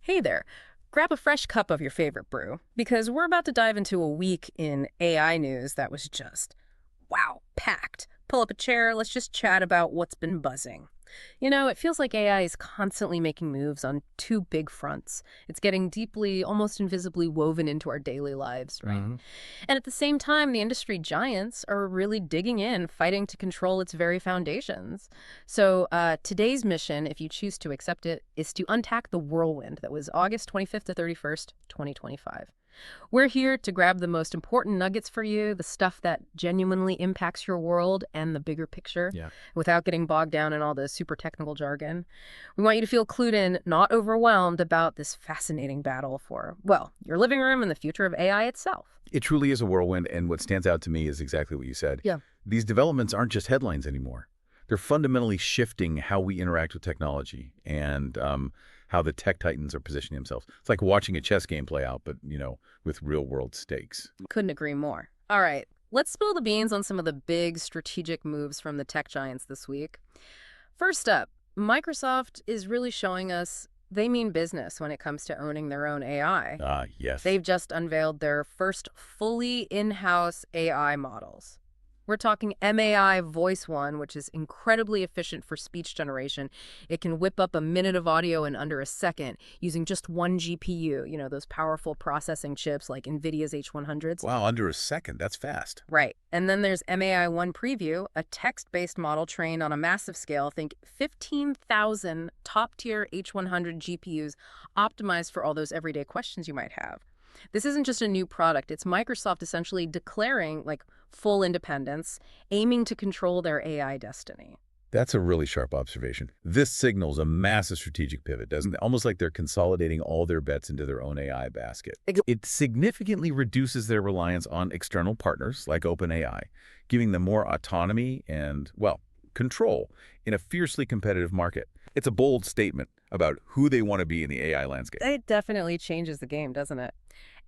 Hey there. Grab a fresh cup of your favorite brew, because we're about to dive into a week in AI news that was just, wow, packed. Pull up a chair, let's just chat about what's been buzzing. It feels like AI is constantly making moves on two big fronts. It's getting deeply, almost invisibly woven into our daily lives, right? hmm And at the same time, the industry giants are really digging in, fighting to control its very foundations. So today's mission, if you choose to accept it, is to untack the whirlwind that was August 25th to 31st, 2025. We're here to grab the most important nuggets for you, the stuff that genuinely impacts your world and the bigger picture, Yeah. without getting bogged down in all the super technical jargon. We want you to feel clued in, not overwhelmed about this fascinating battle for, well, your living room and the future of AI itself. It truly is a whirlwind, and what stands out to me is exactly what you said. Yeah. These developments aren't just headlines anymore. They're fundamentally shifting how we interact with technology and how the tech titans are positioning themselves. It's like watching a chess game play out, but, with real-world stakes. Couldn't agree more. All right, let's spill the beans on some of the big strategic moves from the tech giants this week. First up, Microsoft is really showing us they mean business when it comes to owning their own AI. Ah, yes. They've just unveiled their first fully in-house AI models. We're talking MAI Voice One, which is incredibly efficient for speech generation. It can whip up a minute of audio in under a second using just one GPU, those powerful processing chips like NVIDIA's H100s. Wow, under a second. That's fast. Right. And then there's MAI One Preview, a text-based model trained on a massive scale. Think 15,000 top-tier H100 GPUs optimized for all those everyday questions you might have. This isn't just a new product. It's Microsoft essentially declaring full independence, aiming to control their AI destiny. That's a really sharp observation. This signals a massive strategic pivot, doesn't it? Almost like they're consolidating all their bets into their own AI basket. It significantly reduces their reliance on external partners like OpenAI, giving them more autonomy and, well, control in a fiercely competitive market. It's a bold statement about who they want to be in the AI landscape. It definitely changes the game, doesn't it?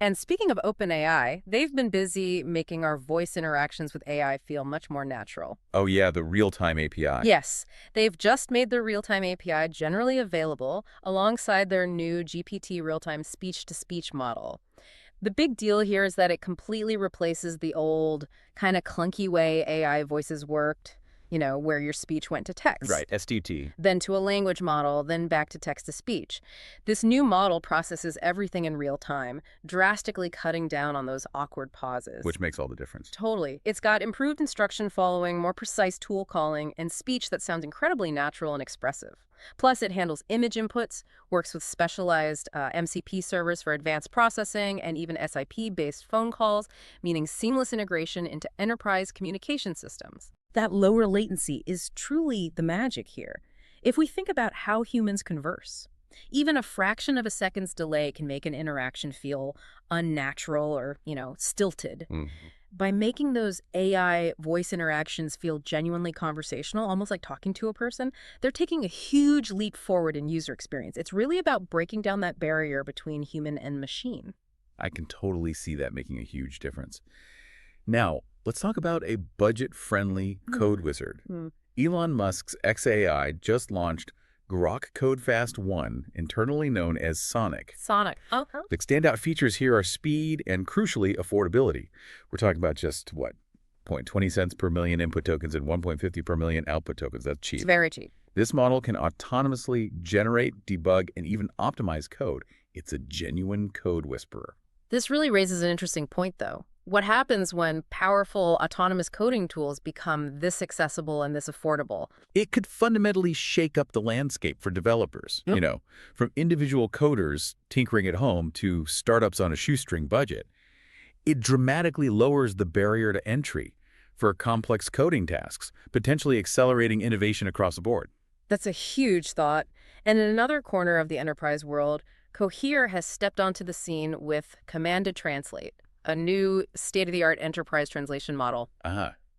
And speaking of OpenAI, they've been busy making our voice interactions with AI feel much more natural. Oh yeah, the real-time API. Yes, they've just made their real-time API generally available alongside their new GPT real-time speech-to-speech model. The big deal here is that it completely replaces the old, kind of clunky way AI voices worked, where your speech went to text. Right, STT. Then to a language model, then back to text-to-speech. This new model processes everything in real time, drastically cutting down on those awkward pauses. Which makes all the difference. Totally. It's got improved instruction following, more precise tool calling, and speech that sounds incredibly natural and expressive. Plus, it handles image inputs, works with specialized MCP servers for advanced processing, and even SIP-based phone calls, meaning seamless integration into enterprise communication systems. That lower latency is truly the magic here. If we think about how humans converse, even a fraction of a second's delay can make an interaction feel unnatural or, stilted. By making those AI voice interactions feel genuinely conversational, almost like talking to a person, they're taking a huge leap forward in user experience. It's really about breaking down that barrier between human and machine. I can totally see that making a huge difference. Now, let's talk about a budget-friendly code wizard. Elon Musk's xAI just launched Grok CodeFast 1, internally known as Sonic. Sonic. Oh. The standout features here are speed and, crucially, affordability. We're talking about just, what, 0.20 cents per million input tokens and 1.50 per million output tokens. That's cheap. It's very cheap. This model can autonomously generate, debug, and even optimize code. It's a genuine code whisperer. This really raises an interesting point, though. What happens when powerful autonomous coding tools become this accessible and this affordable? It could fundamentally shake up the landscape for developers, from individual coders tinkering at home to startups on a shoestring budget. It dramatically lowers the barrier to entry for complex coding tasks, potentially accelerating innovation across the board. That's a huge thought. And in another corner of the enterprise world, Cohere has stepped onto the scene with Command to Translate, a new state-of-the-art enterprise translation model.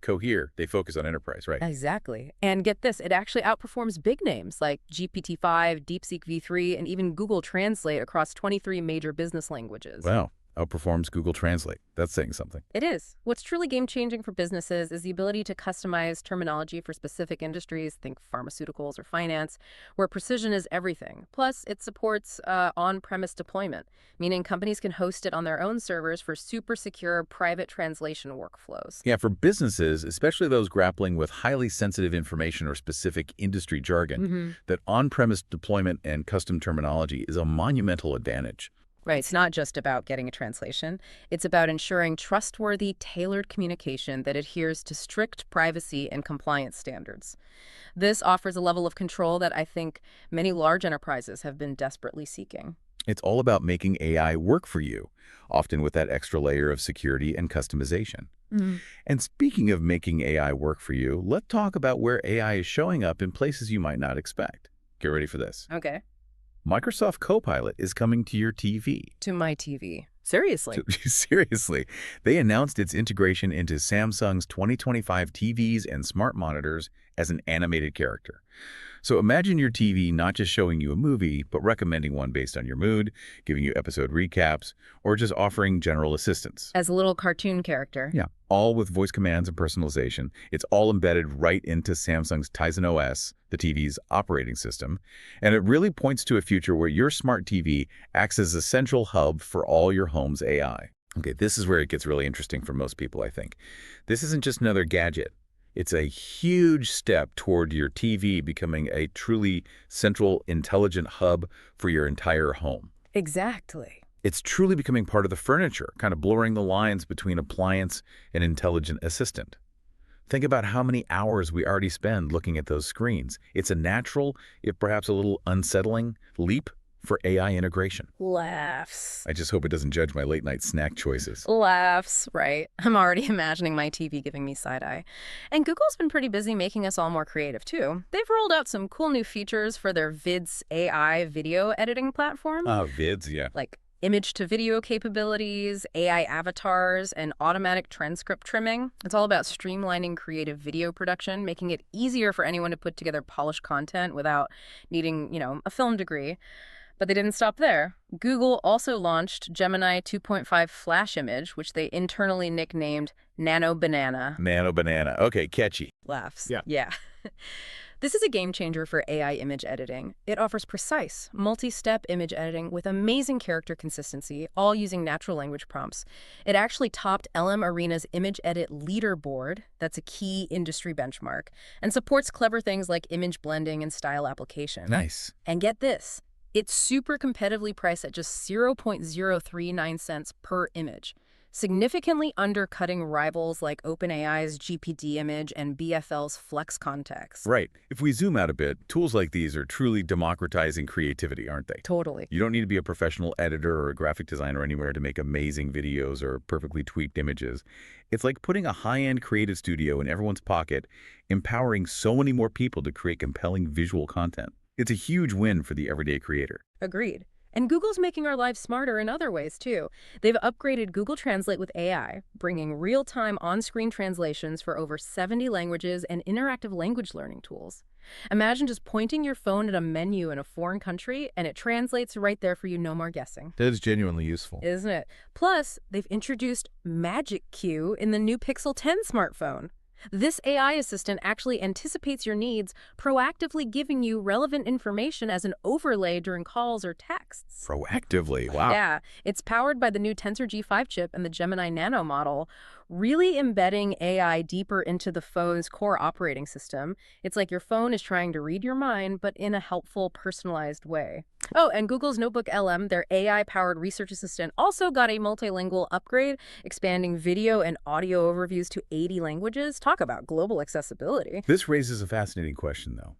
Cohere, they focus on enterprise, right? Exactly. And get this, it actually outperforms big names like GPT-5, DeepSeek V3, and even Google Translate across 23 major business languages. Wow. outperforms Google Translate. That's saying something. It is. What's truly game-changing for businesses is the ability to customize terminology for specific industries, think pharmaceuticals or finance, where precision is everything. Plus, it supports on-premise deployment, meaning companies can host it on their own servers for super secure private translation workflows. Yeah, for businesses, especially those grappling with highly sensitive information or specific industry jargon, that on-premise deployment and custom terminology is a monumental advantage. Right. It's not just about getting a translation. It's about ensuring trustworthy, tailored communication that adheres to strict privacy and compliance standards. This offers a level of control that I think many large enterprises have been desperately seeking. It's all about making AI work for you, often with that extra layer of security and customization. And speaking of making AI work for you, let's talk about where AI is showing up in places you might not expect. Get ready for this. Okay. Microsoft Copilot is coming to your TV. To my TV. Seriously. Seriously, they announced its integration into Samsung's 2025 TVs and smart monitors as an animated character. So imagine your TV not just showing you a movie, but recommending one based on your mood, giving you episode recaps, or just offering general assistance. As a little cartoon character. Yeah, all with voice commands and personalization. It's all embedded right into Samsung's Tizen OS, the TV's operating system. And it really points to a future where your smart TV acts as a central hub for all your home's AI. Okay, this is where it gets really interesting for most people, I think. This isn't just another gadget. It's a huge step toward your TV becoming a truly central, intelligent hub for your entire home. Exactly. It's truly becoming part of the furniture, kind of blurring the lines between appliance and intelligent assistant. Think about how many hours we already spend looking at those screens. It's a natural, if perhaps a little unsettling, leap for AI integration. Laughs. I just hope it doesn't judge my late-night snack choices. Laughs, right. I'm already imagining my TV giving me side-eye. And Google's been pretty busy making us all more creative, too. They've rolled out some cool new features for their Vids AI video editing platform. Vids, yeah. Like image-to-video capabilities, AI avatars, and automatic transcript trimming. It's all about streamlining creative video production, making it easier for anyone to put together polished content without needing, a film degree. But they didn't stop there. Google also launched Gemini 2.5 Flash Image, which they internally nicknamed Nano Banana. Nano Banana. Okay, catchy. Laughs. Yeah. Yeah. This is a game changer for AI image editing. It offers precise, multi-step image editing with amazing character consistency, all using natural language prompts. It actually topped LM Arena's image edit leaderboard, that's a key industry benchmark, and supports clever things like image blending and style application. Nice. And get this. It's super competitively priced at just 0.039 cents per image, significantly undercutting rivals like OpenAI's GPT image and BFL's Flex Context. Right. If we zoom out a bit, tools like these are truly democratizing creativity, aren't they? Totally. You don't need to be a professional editor or a graphic designer anywhere to make amazing videos or perfectly tweaked images. It's like putting a high-end creative studio in everyone's pocket, empowering so many more people to create compelling visual content. It's a huge win for the everyday creator. Agreed. And Google's making our lives smarter in other ways, too. They've upgraded Google Translate with AI, bringing real-time on-screen translations for over 70 languages and interactive language learning tools. Imagine just pointing your phone at a menu in a foreign country, and it translates right there for you, no more guessing. That is genuinely useful. Isn't it? Plus, they've introduced Magic Queue in the new Pixel 10 smartphone. This AI assistant actually anticipates your needs, proactively giving you relevant information as an overlay during calls or texts. Proactively? Wow. Yeah, it's powered by the new Tensor G5 chip and the Gemini Nano model, really embedding AI deeper into the phone's core operating system. It's like your phone is trying to read your mind, but in a helpful, personalized way. Oh, and Google's Notebook LM, their AI-powered research assistant, also got a multilingual upgrade, expanding video and audio overviews to 80 languages. Talk about global accessibility. This raises a fascinating question, though.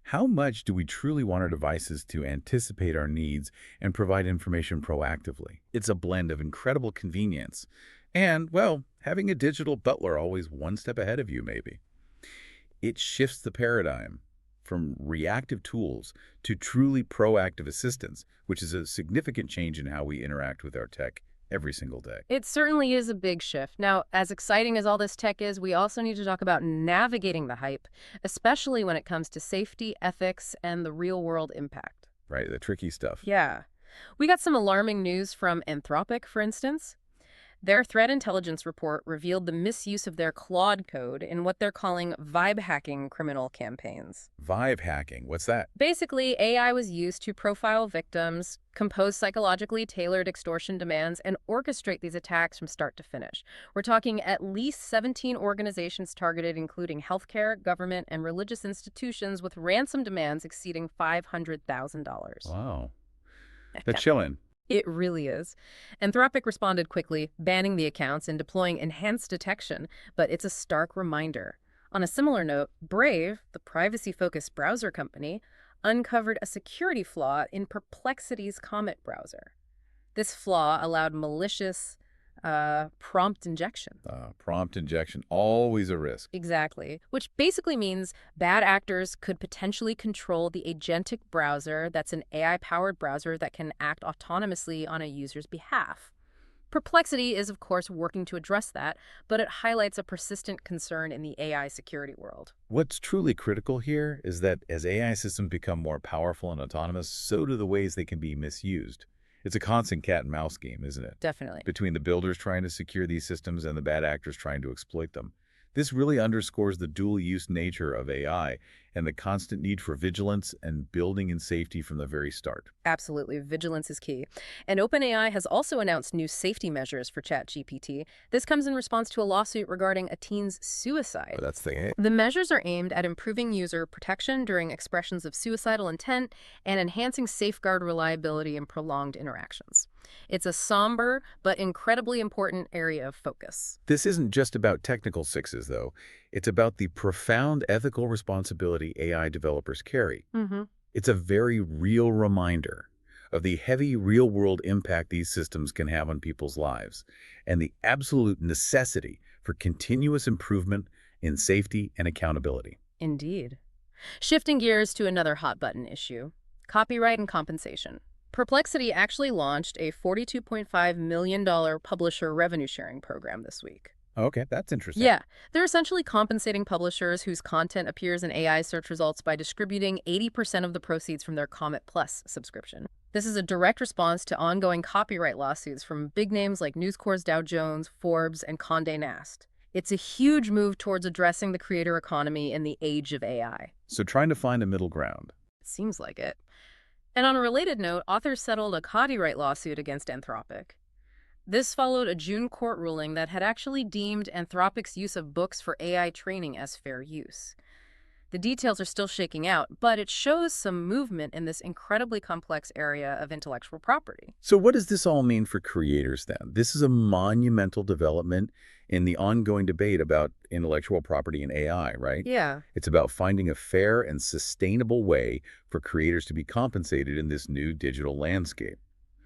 How much do we truly want our devices to anticipate our needs and provide information proactively? It's a blend of incredible convenience and, well, having a digital butler always one step ahead of you, maybe. It shifts the paradigm from reactive tools to truly proactive assistance, which is a significant change in how we interact with our tech every single day. It certainly is a big shift. Now, as exciting as all this tech is, we also need to talk about navigating the hype, especially when it comes to safety, ethics, and the real-world impact. Right, the tricky stuff. Yeah. We got some alarming news from Anthropic, for instance. Their threat intelligence report revealed the misuse of their Claude code in what they're calling vibe hacking criminal campaigns. Vibe hacking, what's that? Basically, AI was used to profile victims, compose psychologically tailored extortion demands, and orchestrate these attacks from start to finish. We're talking at least 17 organizations targeted, including healthcare, government, and religious institutions, with ransom demands exceeding $500,000. Wow. That's chilling. It really is. Anthropic responded quickly, banning the accounts and deploying enhanced detection, but it's a stark reminder. On a similar note, Brave, the privacy-focused browser company, uncovered a security flaw in Perplexity's Commute browser. This flaw allowed malicious prompt injection. Prompt injection, always a risk. Exactly, which basically means bad actors could potentially control the agentic browser. That's an AI-powered browser that can act autonomously on a user's behalf. Perplexity is, of course, working to address that, but it highlights a persistent concern in the AI security world. What's truly critical here is that as AI systems become more powerful and autonomous, so do the ways they can be misused. It's a constant cat and mouse game, isn't it? Definitely. Between the builders trying to secure these systems and the bad actors trying to exploit them. This really underscores the dual-use nature of AI and the constant need for vigilance and building in safety from the very start. Absolutely. Vigilance is key. And OpenAI has also announced new safety measures for ChatGPT. This comes in response to a lawsuit regarding a teen's suicide. Oh, that's the aim. The measures are aimed at improving user protection during expressions of suicidal intent and enhancing safeguard reliability in prolonged interactions. It's a somber but incredibly important area of focus. This isn't just about technical fixes, though. It's about the profound ethical responsibility AI developers carry. It's a very real reminder of the heavy real-world impact these systems can have on people's lives and the absolute necessity for continuous improvement in safety and accountability. Indeed. Shifting gears to another hot-button issue, copyright and compensation. Perplexity actually launched a $42.5 million publisher revenue-sharing program this week. Okay, that's interesting. Yeah, they're essentially compensating publishers whose content appears in AI search results by distributing 80% of the proceeds from their Commute Plus subscription. This is a direct response to ongoing copyright lawsuits from big names like News Corp's Dow Jones, Forbes, and Condé Nast. It's a huge move towards addressing the creator economy in the age of AI. So trying to find a middle ground. It seems like it. And on a related note, authors settled a copyright lawsuit against Anthropic. This followed a June court ruling that had actually deemed Anthropic's use of books for AI training as fair use. The details are still shaking out, but it shows some movement in this incredibly complex area of intellectual property. So what does this all mean for creators then? This is a monumental development in the ongoing debate about intellectual property and AI, right? Yeah. It's about finding a fair and sustainable way for creators to be compensated in this new digital landscape.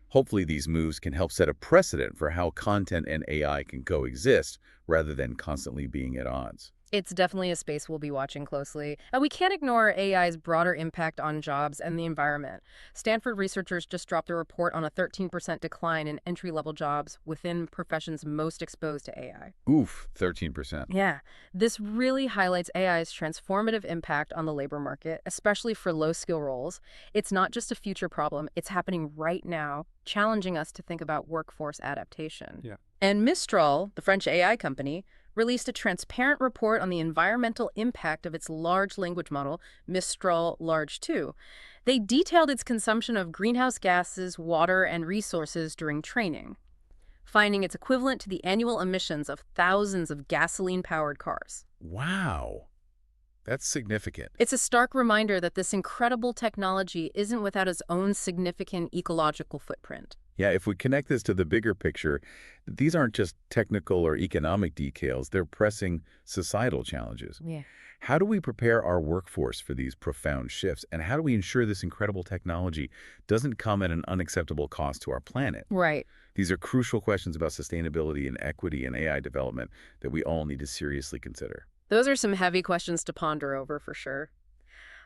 Hopefully these moves can help set a precedent for how content and AI can coexist rather than constantly being at odds. It's definitely a space we'll be watching closely. And we can't ignore AI's broader impact on jobs and the environment. Stanford researchers just dropped a report on a 13% decline in entry-level jobs within professions most exposed to AI. Oof, 13%. Yeah, this really highlights AI's transformative impact on the labor market, especially for low-skill roles. It's not just a future problem, it's happening right now, challenging us to think about workforce adaptation. Yeah. And Mistral, the French AI company, released a transparent report on the environmental impact of its large language model, Mistral Large 2. They detailed its consumption of greenhouse gases, water, and resources during training, finding it's equivalent to the annual emissions of thousands of gasoline-powered cars. Wow. That's significant. It's a stark reminder that this incredible technology isn't without its own significant ecological footprint. Yeah, if we connect this to the bigger picture, these aren't just technical or economic details, they're pressing societal challenges. Yeah. How do we prepare our workforce for these profound shifts? And how do we ensure this incredible technology doesn't come at an unacceptable cost to our planet? Right. These are crucial questions about sustainability and equity in AI development that we all need to seriously consider. Those are some heavy questions to ponder over for sure.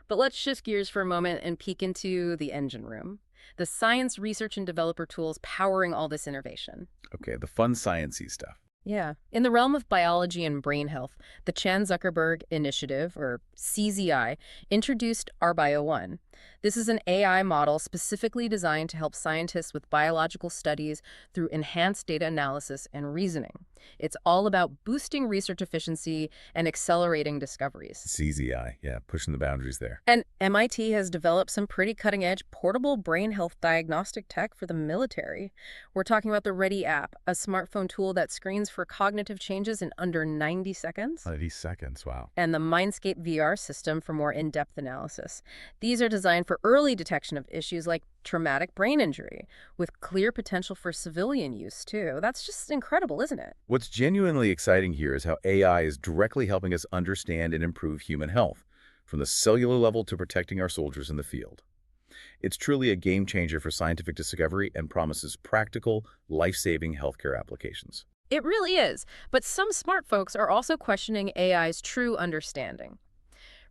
But let's shift gears for a moment and peek into the engine room, the science, research, and developer tools powering all this innovation. Okay, the fun sciencey stuff. Yeah. In the realm of biology and brain health, the Chan Zuckerberg Initiative, or CZI, introduced ARBio-1. This is an AI model specifically designed to help scientists with biological studies through enhanced data analysis and reasoning. It's all about boosting research efficiency and accelerating discoveries. CZI, yeah, pushing the boundaries there. And MIT has developed some pretty cutting-edge portable brain health diagnostic tech for the military. We're talking about the Ready app, a smartphone tool that screens for cognitive changes in under 90 seconds. 90 seconds, wow. And the Mindscape VR system for more in-depth analysis. These are designed for early detection of issues like traumatic brain injury, with clear potential for civilian use, too. That's just incredible, isn't it? What's genuinely exciting here is how AI is directly helping us understand and improve human health, from the cellular level to protecting our soldiers in the field. It's truly a game changer for scientific discovery and promises practical, life-saving healthcare applications. It really is. But some smart folks are also questioning AI's true understanding.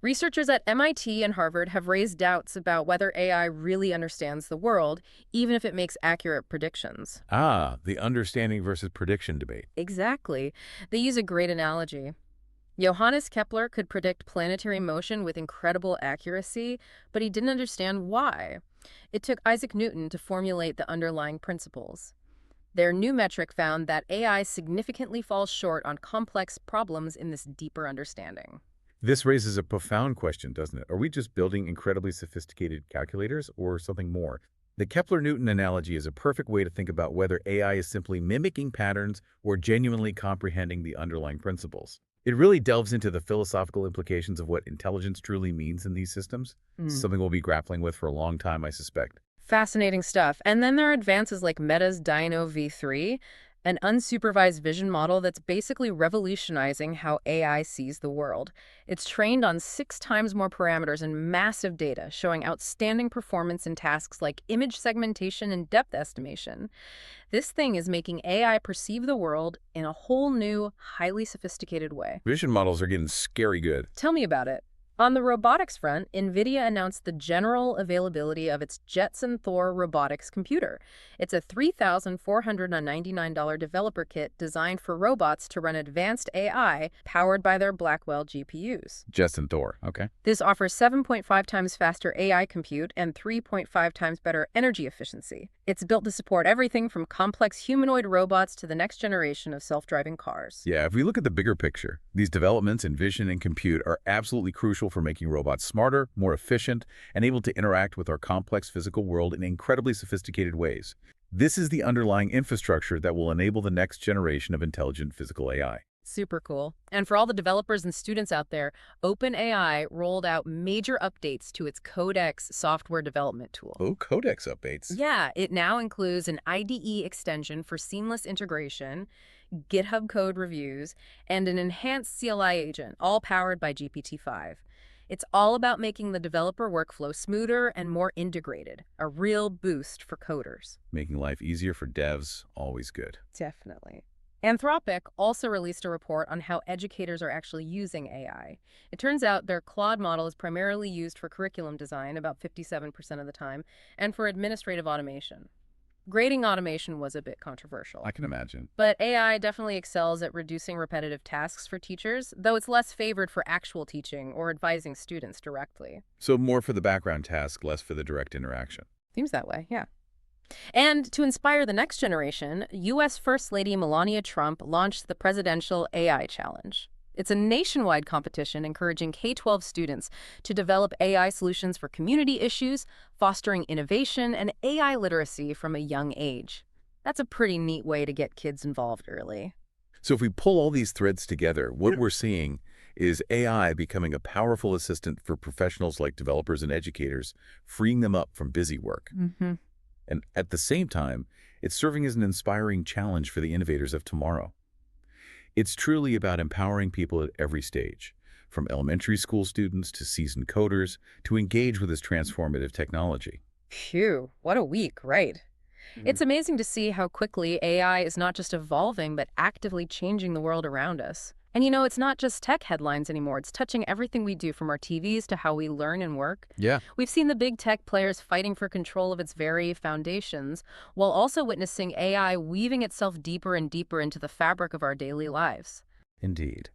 Researchers at MIT and Harvard have raised doubts about whether AI really understands the world, even if it makes accurate predictions. Ah, the understanding versus prediction debate. Exactly. They use a great analogy. Johannes Kepler could predict planetary motion with incredible accuracy, but he didn't understand why. It took Isaac Newton to formulate the underlying principles. Their new metric found that AI significantly falls short on complex problems in this deeper understanding. This raises a profound question, doesn't it? Are we just building incredibly sophisticated calculators or something more? The Kepler-Newton analogy is a perfect way to think about whether AI is simply mimicking patterns or genuinely comprehending the underlying principles. It really delves into the philosophical implications of what intelligence truly means in these systems, something we'll be grappling with for a long time, I suspect. Fascinating stuff. And then there are advances like Meta's Dino V3, an unsupervised vision model that's basically revolutionizing how AI sees the world. It's trained on 6 times more parameters and massive data, showing outstanding performance in tasks like image segmentation and depth estimation. This thing is making AI perceive the world in a whole new, highly sophisticated way. Vision models are getting scary good. Tell me about it. On the robotics front, NVIDIA announced the general availability of its Jetson Thor robotics computer. It's a $3,499 developer kit designed for robots to run advanced AI powered by their Blackwell GPUs. Jetson Thor, okay. This offers 7.5 times faster AI compute and 3.5 times better energy efficiency. It's built to support everything from complex humanoid robots to the next generation of self-driving cars. Yeah, if we look at the bigger picture, these developments in vision and compute are absolutely crucial for making robots smarter, more efficient, and able to interact with our complex physical world in incredibly sophisticated ways. This is the underlying infrastructure that will enable the next generation of intelligent physical AI. Super cool. And for all the developers and students out there, OpenAI rolled out major updates to its Codex software development tool. Oh, Codex updates. Yeah, it now includes an IDE extension for seamless integration, GitHub code reviews, and an enhanced CLI agent, all powered by GPT-5. It's all about making the developer workflow smoother and more integrated, a real boost for coders. Making life easier for devs, always good. Definitely. Anthropic also released a report on how educators are actually using AI. It turns out their Claude model is primarily used for curriculum design, about 57% of the time, and for administrative automation. Grading automation was a bit controversial. I can imagine. But AI definitely excels at reducing repetitive tasks for teachers, though it's less favored for actual teaching or advising students directly. So more for the background task, less for the direct interaction. Seems that way, yeah. And to inspire the next generation, U.S. First Lady Melania Trump launched the Presidential AI Challenge. It's a nationwide competition encouraging K-12 students to develop AI solutions for community issues, fostering innovation and AI literacy from a young age. That's a pretty neat way to get kids involved early. So if we pull all these threads together, what we're seeing is AI becoming a powerful assistant for professionals like developers and educators, freeing them up from busy work. And at the same time, it's serving as an inspiring challenge for the innovators of tomorrow. It's truly about empowering people at every stage, from elementary school students to seasoned coders, to engage with this transformative technology. Phew, what a week, right? It's amazing to see how quickly AI is not just evolving, but actively changing the world around us. And you know, it's not just tech headlines anymore. It's touching everything we do, from our TVs to how we learn and work. Yeah. We've seen the big tech players fighting for control of its very foundations, while also witnessing AI weaving itself deeper and deeper into the fabric of our daily lives. Indeed.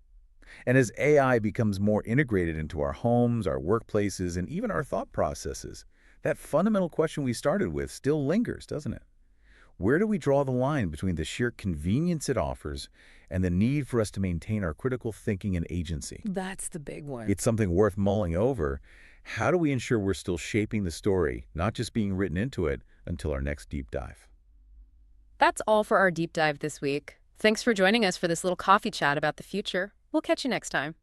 And as AI becomes more integrated into our homes, our workplaces, and even our thought processes, that fundamental question we started with still lingers, doesn't it? Where do we draw the line between the sheer convenience it offers and the need for us to maintain our critical thinking and agency? That's the big one. It's something worth mulling over. How do we ensure we're still shaping the story, not just being written into it, until our next deep dive? That's all for our deep dive this week. Thanks for joining us for this little coffee chat about the future. We'll catch you next time.